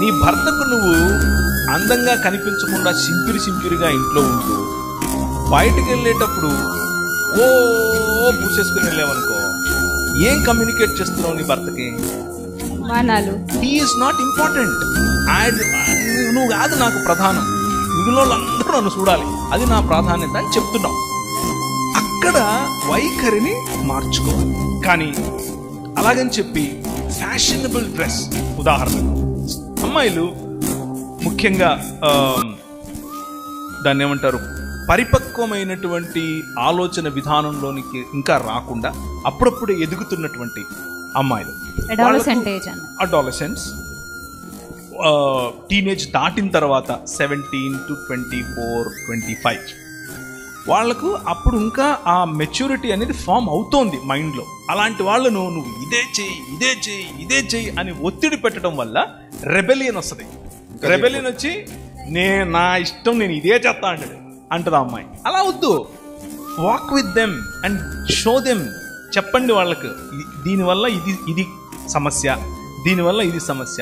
నీ భర్తకు నువ్వు అందంగా కనిపించకుండా సింపిరిగా ఇంట్లో ఉంటూ బయటకు వెళ్ళేటప్పుడు పూసేసుకుని వెళ్ళావనుకో, ఏం కమ్యూనికేట్ చేస్తున్నావు నీ భర్తకి? He is not important. నువ్వు కాదు నాకు ప్రధానం, మిగిలిన వాళ్ళందరూ నన్ను చూడాలి, అది నా ప్రాధాన్యత అని చెప్తున్నావు. అక్కడ వైఖరిని మార్చుకోవాలి. కానీ అలాగని చెప్పి ఫ్యాషనబుల్ డ్రెస్, ఉదాహరణకు అమ్మాయిలు ముఖ్యంగా దాన్ని ఏమంటారు, పరిపక్వమైనటువంటి ఆలోచన విధానంలోనికి ఇంకా రాకుండా అప్పుడప్పుడే ఎదుగుతున్నటువంటి అమ్మాయిలు, అడాలసెంట్స్, టీనేజ్ దాటిన తర్వాత 17 to 24, 25 వాళ్లకు అప్పుడు ఇంకా ఆ మెచ్యూరిటీ అనేది ఫామ్ అవుతోంది మైండ్లో. అలాంటి వాళ్ళను నువ్వు ఇదే చెయ్యి అని ఒత్తిడి పెట్టడం వల్ల రెబెలియన్ వస్తుంది. రెబెలియన్ వచ్చి నా ఇష్టం, నేను ఇదే చేస్తా అంటది ఆ అమ్మాయి. అలా వద్దు. Walk with them and show them. చెప్పండి వాళ్ళకు, దీనివల్ల ఇది సమస్య, దీనివల్ల ఇది సమస్య.